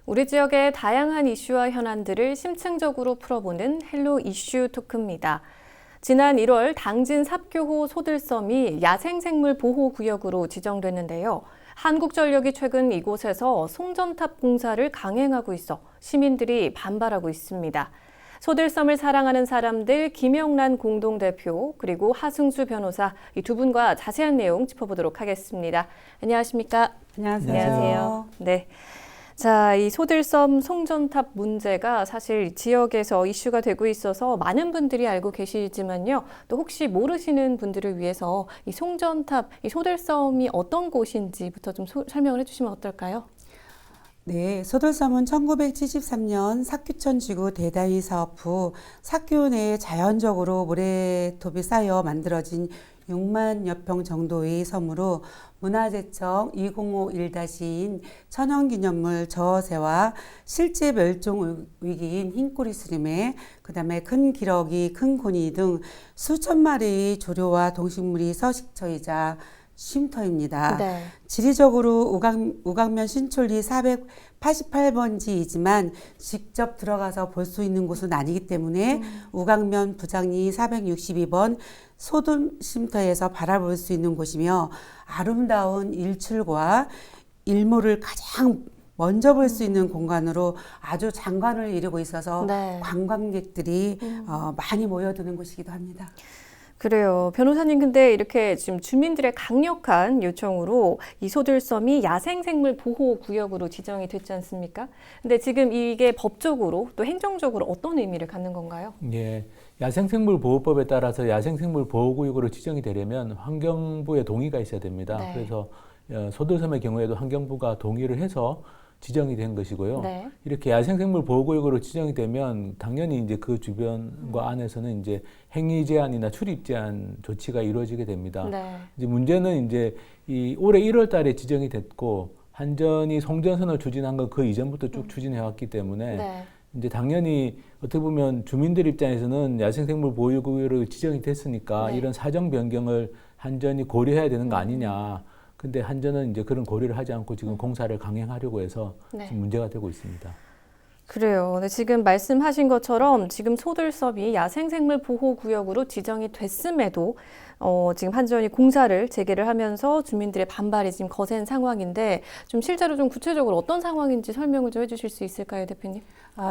우리 지역의 다양한 이슈와 현안들을 심층적으로 풀어보는 헬로 이슈 토크입니다. 지난 1월 당진 삽교호 소들섬이 야생생물 보호구역으로 지정됐는데요. 한국전력이 최근 이곳에서 송전탑 공사를 강행하고 있어 시민들이 반발하고 있습니다. 소들섬을 사랑하는 사람들 김영란 공동대표 그리고 하승수 변호사 이 두 분과 자세한 내용 짚어보도록 하겠습니다. 안녕하십니까? 안녕하세요. 네. 자, 이 소들섬 송전탑 문제가 사실 지역에서 이슈가 되고 있어서 많은 분들이 알고 계시지만요. 또 혹시 모르시는 분들을 위해서 이 송전탑, 이 소들섬이 어떤 곳인지부터 좀 설명을 해주시면 어떨까요? 네, 소들섬은 1973년 삭규천 지구 대다이 사업 후 삭교 내에 자연적으로 모래톱이 쌓여 만들어진 6만여 평 정도의 섬으로 문화재청 2051-인 천연기념물 저어새와 실제 멸종 위기인 흰꼬리 수림회, 그다음에 큰 기러기, 큰 고니 등 수천 마리의 조류와 동식물이 서식처이자 쉼터입니다. 네. 지리적으로 우강면 신촌리 488번지이지만 직접 들어가서 볼 수 있는 곳은 아니기 때문에 우강면 부장리 462번 소돔쉼터에서 바라볼 수 있는 곳이며 아름다운 일출과 일몰을 가장 먼저 볼 수 있는 공간으로 아주 장관을 이루고 있어서 네. 관광객들이 많이 모여드는 곳이기도 합니다. 그래요. 변호사님, 근데 이렇게 지금 주민들의 강력한 요청으로 이 소들섬이 야생생물 보호구역으로 지정이 됐지 않습니까? 근데 지금 이게 법적으로 또 행정적으로 어떤 의미를 갖는 건가요? 예, 야생생물보호법에 따라서 야생생물보호구역으로 지정이 되려면 환경부의 동의가 있어야 됩니다. 네. 그래서 소들섬의 경우에도 환경부가 동의를 해서 지정이 된 것이고요. 네. 이렇게 야생생물 보호구역으로 지정이 되면 당연히 이제 그 주변과 안에서는 이제 행위 제한이나 출입 제한 조치가 이루어지게 됩니다. 네. 이제 문제는 이제 이 올해 1월 달에 지정이 됐고 한전이 송전선을 추진한 건 그 이전부터 쭉 추진해 왔기 때문에 네. 이제 당연히 어떻게 보면 주민들 입장에서는 야생생물 보호구역으로 지정이 됐으니까 네. 이런 사정 변경을 한전이 고려해야 되는 거 아니냐. 근데 한전은 이제 그런 고려를 하지 않고 지금 공사를 강행하려고 해서 네. 지금 문제가 되고 있습니다. 그래요. 네, 지금 말씀하신 것처럼 지금 소들섬이 야생생물 보호구역으로 지정이 됐음에도 지금 한전이 공사를 재개를 하면서 주민들의 반발이 지금 거센 상황인데 좀 실제로 좀 구체적으로 어떤 상황인지 설명을 좀 해주실 수 있을까요, 대표님?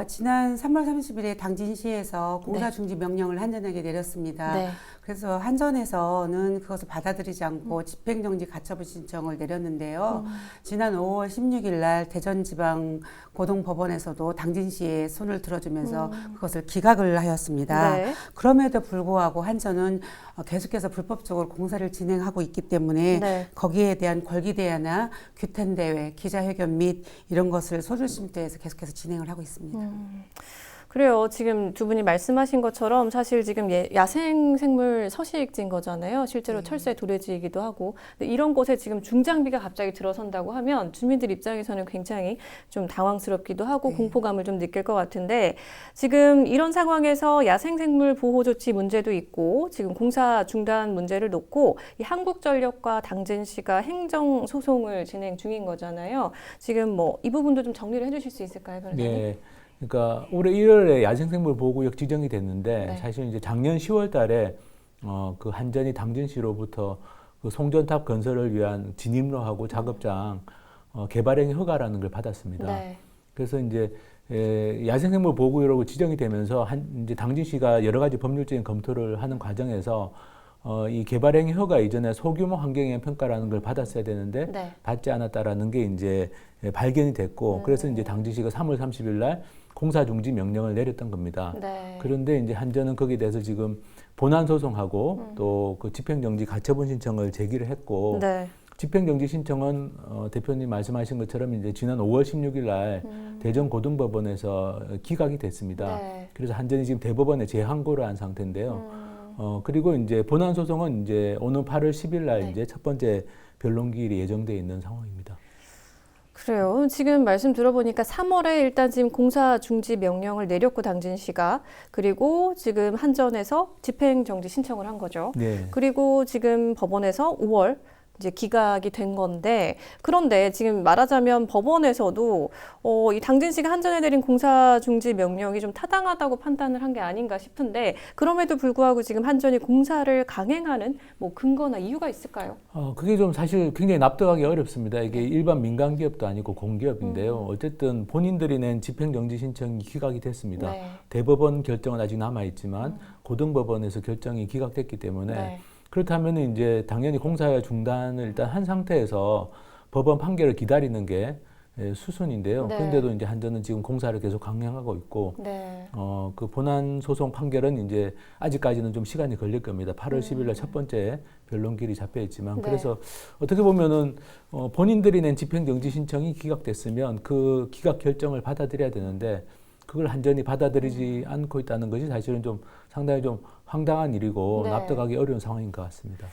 지난 3월 30일에 당진시에서 공사 네. 중지 명령을 한전에게 내렸습니다. 네. 그래서 한전에서는 그것을 받아들이지 않고 집행정지 가처분 신청을 내렸는데요. 지난 5월 16일 날 대전지방고등법원에서도 당진시에 손을 들어주면서 그것을 기각을 하였습니다. 네. 그럼에도 불구하고 한전은 계속해서 불법적으로 공사를 진행하고 있기 때문에 네. 거기에 대한 권리대회나 규탄대회, 기자회견 및 이런 것을 소들쉼터에서 계속해서 진행을 하고 있습니다. 그래요. 지금 두 분이 말씀하신 것처럼 사실 지금 야생생물 서식지인 거잖아요. 실제로 철새 도래지이기도 하고. 근데 이런 곳에 지금 중장비가 갑자기 들어선다고 하면 주민들 입장에서는 굉장히 좀 당황스럽기도 하고 공포감을 좀 느낄 것 같은데 지금 이런 상황에서 야생생물 보호 조치 문제도 있고 지금 공사 중단 문제를 놓고 이 한국전력과 당진시가 행정소송을 진행 중인 거잖아요. 지금 뭐 이 부분도 좀 정리를 해주실 수 있을까요, 변호사님? 네. 그러니까 올해 1월에 야생생물 보호구역 지정이 됐는데 네. 사실 이제 작년 10월 달에 그 한전이 당진시로부터 그 송전탑 건설을 위한 진입로하고 작업장 개발행위 허가라는 걸 받았습니다. 네. 그래서 이제 야생생물 보호구역으로 지정이 되면서 이제 당진시가 여러 가지 법률적인 검토를 하는 과정에서 이 개발행위 허가 이전에 소규모 환경영향 평가라는 걸 받았어야 되는데 네. 받지 않았다라는 게 이제 발견이 됐고 그래서 이제 당진시가 3월 30일 날 공사 중지 명령을 내렸던 겁니다. 네. 그런데 이제 한전은 거기에 대해서 지금 본안 소송하고 또 그 집행정지 가처분 신청을 제기를 했고 네. 집행정지 신청은 대표님 말씀하신 것처럼 이제 지난 5월 16일 날 대전고등법원에서 기각이 됐습니다. 네. 그래서 한전이 지금 대법원에 재항고를 한 상태인데요. 그리고 이제 본안 소송은 이제 오는 8월 10일 날 네. 이제 첫 번째 변론기일이 예정돼 있는 상황입니다. 그래요. 지금 말씀 들어보니까 3월에 일단 지금 공사 중지 명령을 내렸고 당진시가 그리고 지금 한전에서 집행정지 신청을 한 거죠. 네. 그리고 지금 법원에서 5월 이제 기각이 된 건데, 그런데 지금 말하자면 법원에서도 이 당진 씨가 한전에 내린 공사 중지 명령이 좀 타당하다고 판단을 한 게 아닌가 싶은데, 그럼에도 불구하고 지금 한전이 공사를 강행하는 뭐 근거나 이유가 있을까요? 그게 좀 사실 굉장히 납득하기 어렵습니다. 이게 일반 민간 기업도 아니고 공기업인데요. 어쨌든 본인들이 낸 집행정지 신청이 기각이 됐습니다. 네. 대법원 결정은 아직 남아 있지만 고등법원에서 결정이 기각됐기 때문에 네. 그렇다면 이제 당연히 공사 중단을 일단 한 상태에서 법원 판결을 기다리는 게 수순인데요. 네. 그런데도 이제 한전은 지금 공사를 계속 강행하고 있고, 네. 그 본안 소송 판결은 이제 아직까지는 좀 시간이 걸릴 겁니다. 8월 10일 날 첫 번째 변론길이 잡혀 있지만, 네. 그래서 어떻게 보면은 본인들이 낸 집행정지 신청이 기각됐으면 그 기각 결정을 받아들여야 되는데 그걸 한전이 받아들이지 않고 있다는 것이 사실은 좀 상당히 좀 황당한 일이고 네. 납득하기 어려운 상황인 것 같습니다.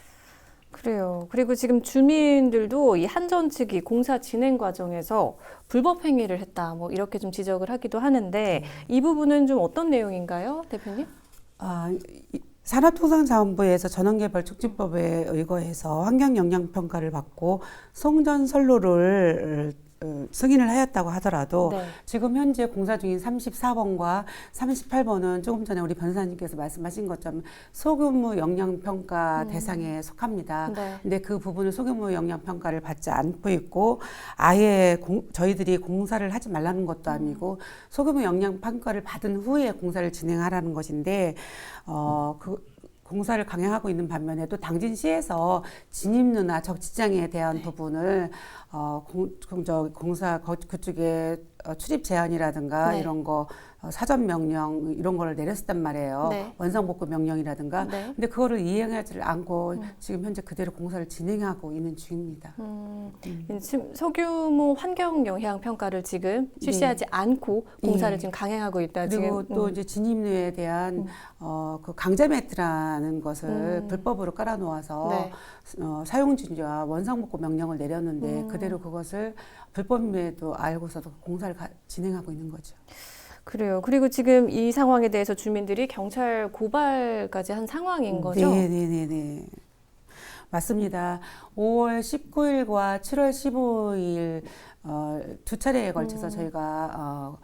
그래요. 그리고 지금 주민들도 이 한전 측이 공사 진행 과정에서 불법 행위를 했다, 뭐 이렇게 좀 지적을 하기도 하는데, 이 부분은 좀 어떤 내용인가요, 대표님? 산업통상자원부에서 전원개발촉진법에 의거해서 환경영향평가를 받고 송전선로를 승인을 하였다고 하더라도 네. 지금 현재 공사 중인 34번과 38번은 조금 전에 우리 변호사님께서 말씀하신 것처럼 소규모 영향평가 대상에 속합니다. 네. 근데 그 부분을 소규모 영향평가를 받지 않고 있고 아예 저희들이 공사를 하지 말라는 것도 아니고 소규모 영향평가를 받은 후에 공사를 진행하라는 것인데 공사를 강행하고 있는 반면에 또 당진시에서 진입로나 적지장에 대한 부분을 공사 그쪽에 출입 제한이라든가 네. 이런 거 사전 명령 이런 거를 내렸단 말이에요. 네. 원상복구 명령이라든가. 네. 근데 그거를 이행하지 않고 지금 현재 그대로 공사를 진행하고 있는 중입니다. 지금 소규모 환경 영향 평가를 지금 실시하지 않고 공사를 예. 지금 강행하고 있다. 그리고 지금 또 이제 진입로에 대한 그 강제 매트라는 것을 불법으로 깔아놓아서 네. 사용 중지와 원상복구 명령을 내렸는데 그대로 그것을 불법임에도 알고서도 공사를 진행하고 있는 거죠. 그래요. 그리고 지금 이 상황에 대해서 주민들이 경찰 고발까지 한 상황인 거죠? 네네네. 맞습니다. 5월 19일과 7월 15일 두 차례에 걸쳐서 저희가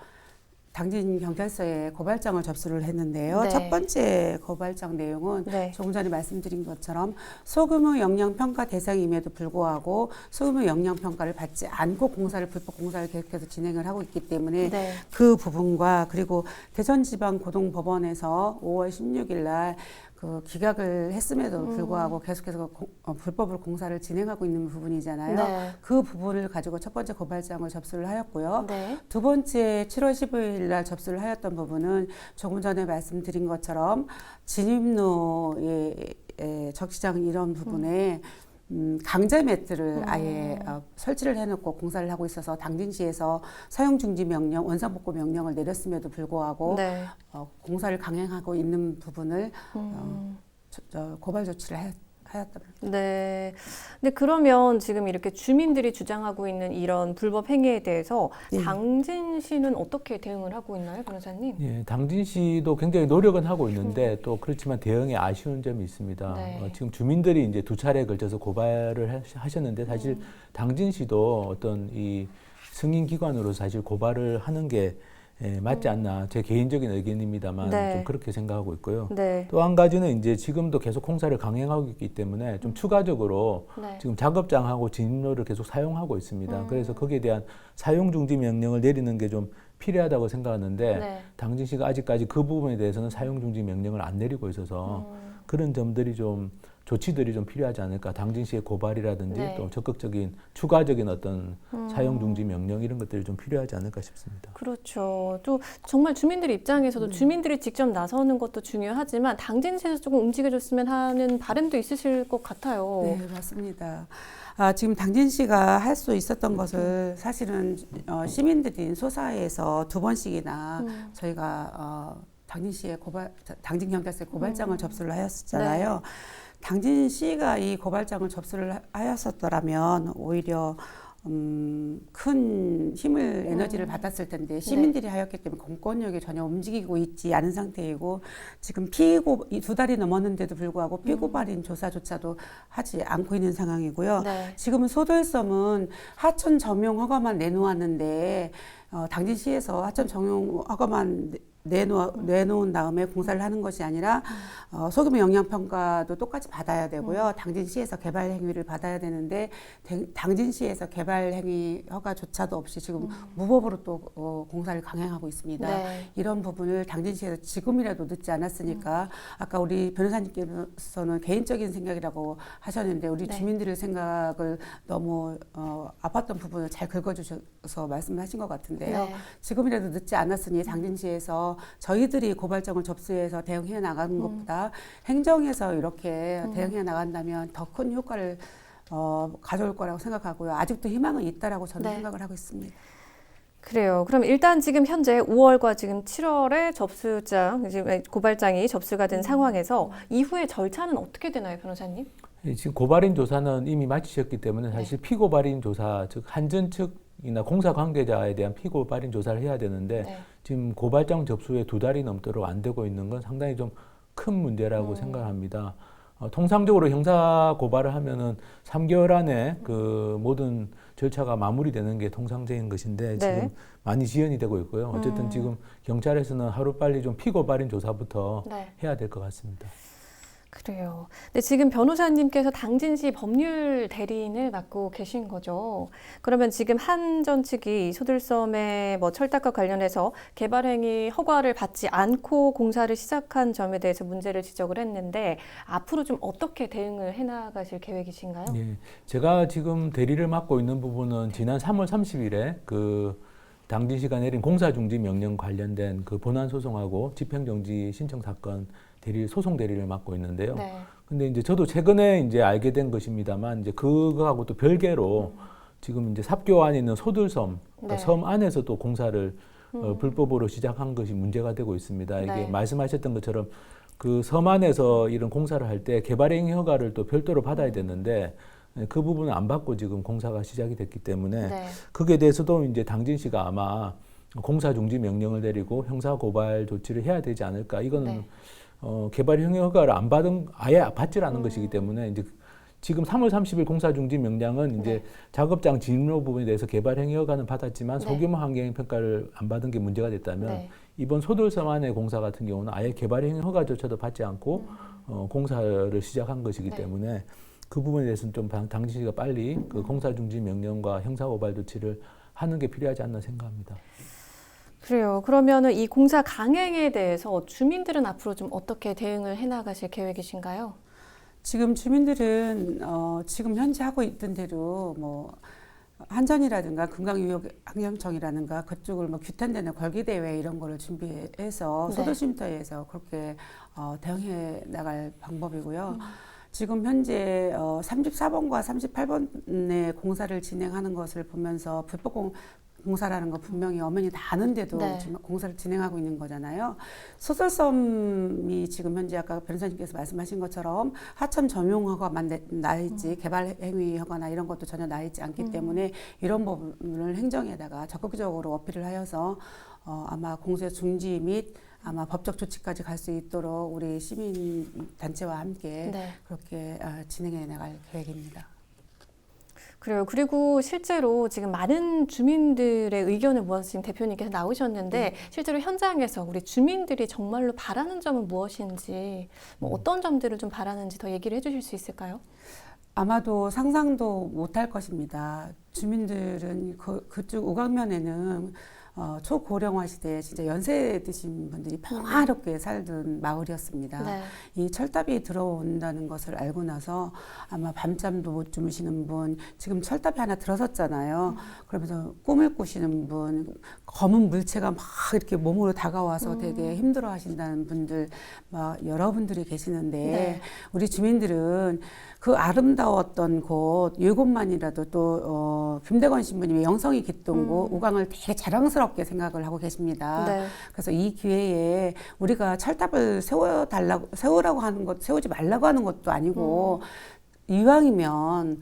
당진 경찰서에 고발장을 접수를 했는데요. 네. 첫 번째 고발장 내용은 네. 조금 전에 말씀드린 것처럼 소규모 영향평가 대상임에도 불구하고 소규모 영향평가를 받지 않고 불법 공사를 계속해서 진행을 하고 있기 때문에 네. 그 부분과 그리고 대전지방고등법원에서 5월 16일 날 그 기각을 했음에도 불구하고 계속해서 불법으로 공사를 진행하고 있는 부분이잖아요. 네. 그 부분을 가지고 첫 번째 고발장을 접수를 하였고요. 네. 두 번째 7월 15일 날 접수를 하였던 부분은 조금 전에 말씀드린 것처럼 진입로의 적시장 이런 부분에 강제 매트를 아예 설치를 해놓고 공사를 하고 있어서 당진시에서 사용중지 명령, 원상복구 명령을 내렸음에도 불구하고 네. 공사를 강행하고 있는 부분을 고발 조치를 하였다. 네. 근데 그러면 지금 이렇게 주민들이 주장하고 있는 이런 불법 행위에 대해서 당진시는 어떻게 대응을 하고 있나요, 변호사님? 예, 당진시도 굉장히 노력은 하고 있는데 또 그렇지만 대응에 아쉬운 점이 있습니다. 네. 지금 주민들이 이제 두 차례에 걸쳐서 고발을 하셨는데 사실 당진시도 어떤 이 승인 기관으로 사실 고발을 하는 게 맞지 않나 제 개인적인 의견입니다만 네. 좀 그렇게 생각하고 있고요. 네. 또 한 가지는 이제 지금도 계속 공사를 강행하고 있기 때문에 좀 추가적으로 네. 지금 작업장하고 진입로를 계속 사용하고 있습니다. 그래서 거기에 대한 사용 중지 명령을 내리는 게 좀 필요하다고 생각하는데 네. 당진시가 아직까지 그 부분에 대해서는 사용 중지 명령을 안 내리고 있어서 그런 점들이 좀 조치들이 좀 필요하지 않을까. 당진시의 고발이라든지 네. 또 적극적인 추가적인 어떤 사용 중지 명령 이런 것들이 좀 필요하지 않을까 싶습니다. 그렇죠. 또 정말 주민들 입장에서도 주민들이 직접 나서는 것도 중요하지만 당진시에서 조금 움직여줬으면 하는 바람도 있으실 것 같아요. 네, 맞습니다. 지금 당진시가 할 수 있었던 것을 사실은 시민들인 소사에서 두 번씩이나 저희가 당진시에 당진경찰서에 고발장을 접수를 하였었잖아요. 네. 당진시가 이 고발장을 접수를 하였었더라면 오히려 큰 힘을 에너지를 받았을 텐데 시민들이 하였기 때문에 공권력이 전혀 움직이고 있지 않은 상태이고 지금 피고 2달이 넘었는데도 불구하고 피고발인 조사조차도 하지 않고 있는 상황이고요. 네. 지금은 소들섬은 하천 점용 허가만 내놓았는데 당진시에서 하천 점용 허가만 내놓은 다음에 공사를 하는 것이 아니라 소규모 영향평가도 똑같이 받아야 되고요. 당진시에서 개발행위를 받아야 되는데 당진시에서 개발행위 허가조차도 없이 지금 무법으로 또 공사를 강행하고 있습니다. 네. 이런 부분을 당진시에서 지금이라도 늦지 않았으니까 아까 우리 변호사님께서는 개인적인 생각이라고 하셨는데 우리 네. 주민들의 생각을 너무 아팠던 부분을 잘 긁어주셔서 말씀하신 것 같은데요. 네. 지금이라도 늦지 않았으니 당진시에서 저희들이 고발장을 접수해서 대응해 나가는 것보다 행정에서 이렇게 대응해 나간다면 더 큰 효과를 가져올 거라고 생각하고요. 아직도 희망은 있다라고 저는 네. 생각을 하고 있습니다. 그래요. 그럼 일단 지금 현재 5월과 지금 7월에 접수장, 지금 고발장이 접수가 된 상황에서 이후에 절차는 어떻게 되나요, 변호사님? 지금 고발인 조사는 이미 마치셨기 때문에 사실 피고발인 조사, 즉 한전 측이나 공사 관계자에 대한 피고발인 조사를 해야 되는데 네. 지금 고발장 접수에 2달이 넘도록 안 되고 있는 건 상당히 좀 큰 문제라고 생각합니다. 통상적으로 형사 고발을 하면은 3개월 안에 그 모든 절차가 마무리되는 게 통상적인 것인데 네. 지금 많이 지연이 되고 있고요. 어쨌든 지금 경찰에서는 하루빨리 좀 피고발인 조사부터 네. 해야 될 것 같습니다. 그래요. 근데 지금 변호사님께서 당진시 법률 대리인을 맡고 계신 거죠. 그러면 지금 한전 측이 소들섬의 뭐 철탑과 관련해서 개발행위 허가를 받지 않고 공사를 시작한 점에 대해서 문제를 지적을 했는데 앞으로 좀 어떻게 대응을 해나가실 계획이신가요? 예, 제가 지금 대리를 맡고 있는 부분은 지난 3월 30일에 그 당진시가 내린 공사중지 명령 관련된 그 본안 소송하고 집행정지 신청 사건 소송 대리를 맡고 있는데요. 네. 근데 이제 저도 최근에 이제 알게 된 것입니다만 이제 그거하고 또 별개로 지금 이제 삽교 안에 있는 소들섬, 그러니까 네. 섬 안에서 또 공사를 불법으로 시작한 것이 문제가 되고 있습니다. 이게 네. 말씀하셨던 것처럼 그 섬 안에서 이런 공사를 할 때 개발행위 허가를 또 별도로 받아야 되는데 그 부분을 안 받고 지금 공사가 시작이 됐기 때문에 네. 그게 대해서도 이제 당진시가 아마 공사 중지 명령을 내리고 형사 고발 조치를 해야 되지 않을까. 이거는 네. 개발행위 허가를 안 받은 아예 받질 않은 것이기 때문에 이제 지금 3월 30일 공사 중지 명령은 이제 네. 작업장 진로 부분에 대해서 개발행위 허가는 받았지만 네. 소규모 환경 평가를 안 받은 게 문제가 됐다면 네. 이번 소들섬 안의 공사 같은 경우는 아예 개발행위 허가조차도 받지 않고 공사를 시작한 것이기 네. 때문에 그 부분에 대해서는 좀 당진시가 빨리 그 공사 중지 명령과 형사 고발 조치를 하는 게 필요하지 않나 생각합니다. 그래요. 그러면은 이 공사 강행에 대해서 주민들은 앞으로 좀 어떻게 대응을 해나가실 계획이신가요? 지금 주민들은 지금 현재 하고 있던 대로 뭐 한전이라든가 금강유역환경청이라든가 그쪽을 뭐 규탄되는 걸기대회 이런 거를 준비해서 네. 소도쉼터에서 그렇게 대응해 나갈 방법이고요. 지금 현재 34번과 38번의 공사를 진행하는 것을 보면서 불법 공사라는 거 분명히 엄연히 다 아는데도 네. 지금 공사를 진행하고 있는 거잖아요. 소설섬이 지금 현재 아까 변호사님께서 말씀하신 것처럼 하천 점용 허가만 나 있지 개발 행위 허가나 이런 것도 전혀 나 있지 않기 때문에 이런 부분을 행정에다가 적극적으로 어필을 하여서 아마 공사 중지 및 아마 법적 조치까지 갈 수 있도록 우리 시민 단체와 함께 네. 그렇게 진행해 나갈 계획입니다. 그래요. 그리고 실제로 지금 많은 주민들의 의견을 모아서 지금 대표님께서 나오셨는데 실제로 현장에서 우리 주민들이 정말로 바라는 점은 무엇인지 뭐 어떤 점들을 좀 바라는지 더 얘기를 해주실 수 있을까요? 아마도 상상도 못할 것입니다. 주민들은 그쪽 우강면에는 초고령화 시대에 진짜 연세 드신 분들이 평화롭게 살던 마을이었습니다. 네. 이 철탑이 들어온다는 것을 알고 나서 아마 밤잠도 못 주무시는 분, 지금 철탑이 하나 들어섰잖아요. 그러면서 꿈을 꾸시는 분, 검은 물체가 막 이렇게 몸으로 다가와서 되게 힘들어 하신다는 분들, 막 여러분들이 계시는데 네. 우리 주민들은 그 아름다웠던 곳, 이곳만이라도 또 김대건 신부님의 영성이 깃든 곳, 우강을 되게 자랑스럽게 생각을 하고 계십니다. 네. 그래서 이 기회에 우리가 철탑을 세우라고 하는 것, 세우지 말라고 하는 것도 아니고 이왕이면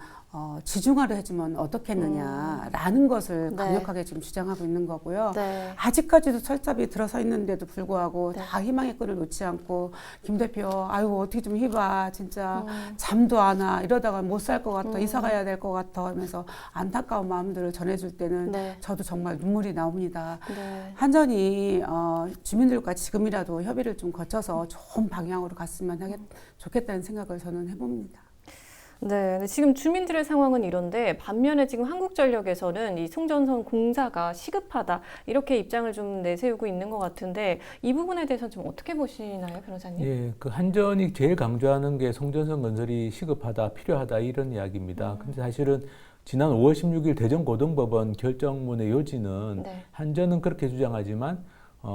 지중화를 해주면 어떻겠느냐라는 것을 네. 강력하게 지금 주장하고 있는 거고요. 네. 아직까지도 철잡이 들어서 있는데도 불구하고 네. 다 희망의 끈을 놓지 않고 김 대표 아유 어떻게 좀 해봐 진짜 잠도 안 와 이러다가 못 살 것 같아 이사 가야 될 것 같아 하면서 안타까운 마음들을 전해줄 때는 네. 저도 정말 눈물이 나옵니다. 네. 한전이 주민들과 지금이라도 협의를 좀 거쳐서 좋은 방향으로 갔으면 좋겠다는 생각을 저는 해봅니다. 네, 근데 지금 주민들의 상황은 이런데 반면에 지금 한국전력에서는 이 송전선 공사가 시급하다 이렇게 입장을 좀 내세우고 있는 것 같은데 이 부분에 대해서는 좀 어떻게 보시나요, 변호사님? 예, 그 한전이 제일 강조하는 게 송전선 건설이 시급하다, 필요하다 이런 이야기입니다. 근데 사실은 지난 5월 16일 대전고등법원 결정문의 요지는 네. 한전은 그렇게 주장하지만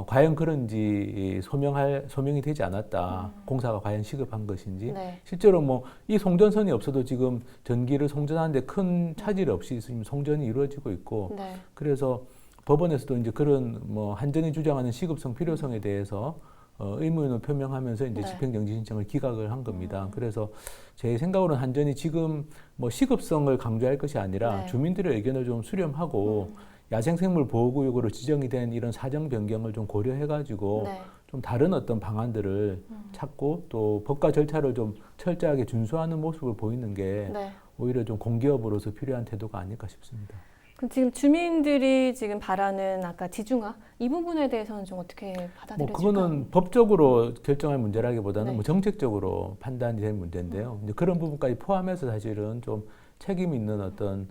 과연 그런지 소명이 되지 않았다. 공사가 과연 시급한 것인지. 네. 실제로 뭐 이 송전선이 없어도 지금 전기를 송전하는데 큰 차질 없이 지금 송전이 이루어지고 있고 네. 그래서 법원에서도 이제 그런 뭐 한전이 주장하는 시급성, 필요성에 대해서 의문을 표명하면서 이제 네. 집행정지 신청을 기각을 한 겁니다. 그래서 제 생각으로는 한전이 지금 뭐 시급성을 강조할 것이 아니라 네. 주민들의 의견을 좀 수렴하고 야생생물 보호구역으로 지정이 된 이런 사정 변경을 좀 고려해가지고 네. 좀 다른 어떤 방안들을 찾고 또 법과 절차를 좀 철저하게 준수하는 모습을 보이는 게 네. 오히려 좀 공기업으로서 필요한 태도가 아닐까 싶습니다. 그럼 지금 주민들이 지금 바라는 아까 지중화 이 부분에 대해서는 좀 어떻게 뭐 받아들여질까요? 그거는 법적으로 결정할 문제라기보다는 네. 뭐 정책적으로 판단이 될 문제인데요. 이제 그런 부분까지 포함해서 사실은 좀 책임 있는 어떤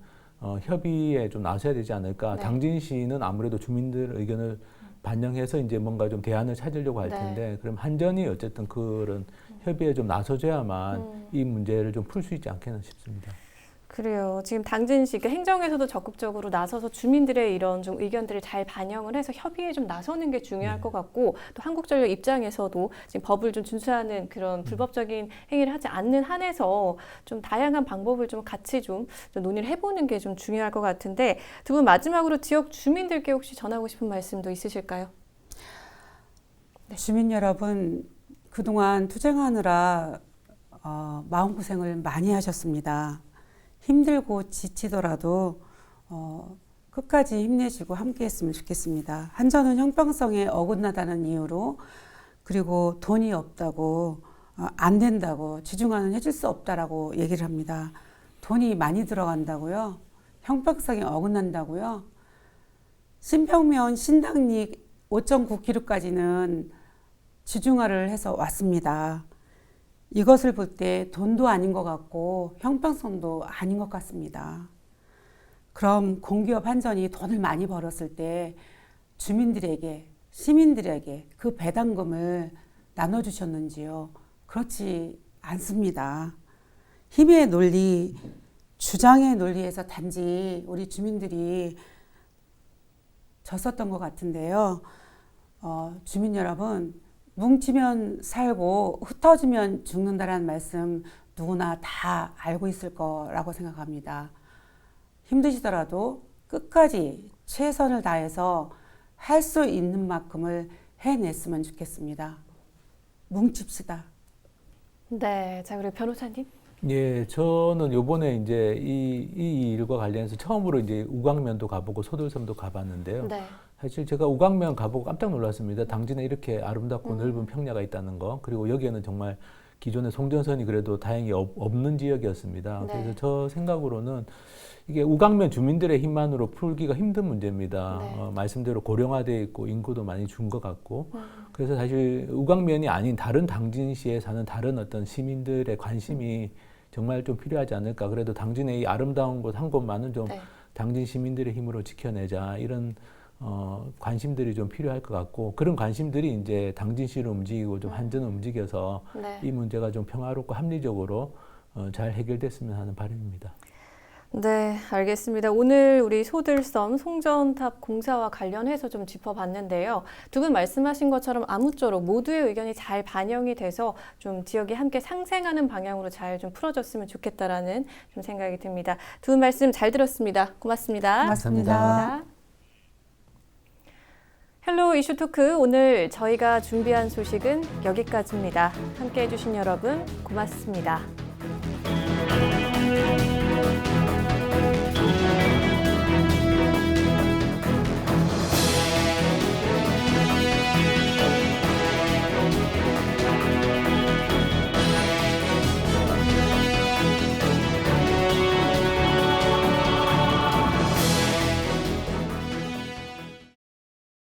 협의에 좀 나서야 되지 않을까. 네. 당진시는 아무래도 주민들 의견을 반영해서 이제 뭔가 좀 대안을 찾으려고 할 네. 텐데, 그럼 한전이 어쨌든 그런 협의에 좀 나서줘야만 이 문제를 좀 풀 수 있지 않겠나 싶습니다. 그래요. 지금 당진시 행정에서도 적극적으로 나서서 주민들의 이런 좀 의견들을 잘 반영을 해서 협의에 좀 나서는 게 중요할 것 같고 또 한국전력 입장에서도 지금 법을 좀 준수하는 그런 불법적인 행위를 하지 않는 한에서 좀 다양한 방법을 좀 같이 좀 논의를 해보는 게 좀 중요할 것 같은데 두 분 마지막으로 지역 주민들께 혹시 전하고 싶은 말씀도 있으실까요? 네. 주민 여러분 그동안 투쟁하느라 마음고생을 많이 하셨습니다. 힘들고 지치더라도 끝까지 힘내시고 함께 했으면 좋겠습니다. 한전은 형평성에 어긋나다는 이유로 그리고 돈이 없다고 안 된다고 지중화는 해줄 수 없다라고 얘기를 합니다. 돈이 많이 들어간다고요? 형평성에 어긋난다고요? 신평면 신당리 5.9km까지는 지중화를 해서 왔습니다. 이것을 볼 때 돈도 아닌 것 같고 형평성도 아닌 것 같습니다. 그럼 공기업 한전이 돈을 많이 벌었을 때 주민들에게, 시민들에게 그 배당금을 나눠주셨는지요? 그렇지 않습니다. 힘의 논리, 주장의 논리에서 단지 우리 주민들이 졌었던 것 같은데요. 주민 여러분, 뭉치면 살고 흩어지면 죽는다라는 말씀 누구나 다 알고 있을 거라고 생각합니다. 힘드시더라도 끝까지 최선을 다해서 할 수 있는 만큼을 해냈으면 좋겠습니다. 뭉칩시다. 네, 자 그리고 변호사님. 예, 저는 요번에 이제 이 일과 관련해서 처음으로 이제 우광면도 가보고 소들섬도 가봤는데요. 네. 사실 제가 우광면 가보고 깜짝 놀랐습니다. 당진에 이렇게 아름답고 넓은 평야가 있다는 거. 그리고 여기에는 정말 기존의 송전선이 그래도 다행히 없는 지역이었습니다. 네. 그래서 저 생각으로는 이게 우광면 주민들의 힘만으로 풀기가 힘든 문제입니다. 네. 말씀대로 고령화되어 있고 인구도 많이 준 것 같고 그래서 사실 우광면이 아닌 다른 당진시에 사는 다른 어떤 시민들의 관심이 정말 좀 필요하지 않을까. 그래도 당진의 이 아름다운 곳 한 곳만은 좀 네. 당진 시민들의 힘으로 지켜내자 이런 관심들이 좀 필요할 것 같고 그런 관심들이 이제 당진시를 움직이고 좀 한전을 움직여서 네. 이 문제가 좀 평화롭고 합리적으로 잘 해결됐으면 하는 바람입니다. 네, 알겠습니다. 오늘 우리 소들섬 송전탑 공사와 관련해서 좀 짚어봤는데요. 두 분 말씀하신 것처럼 아무쪼록 모두의 의견이 잘 반영이 돼서 좀 지역이 함께 상생하는 방향으로 잘 좀 풀어졌으면 좋겠다라는 좀 생각이 듭니다. 두 분 말씀 잘 들었습니다. 고맙습니다. 고맙습니다. 헬로 이슈 토크 오늘 저희가 준비한 소식은 여기까지입니다. 함께 해주신 여러분 고맙습니다.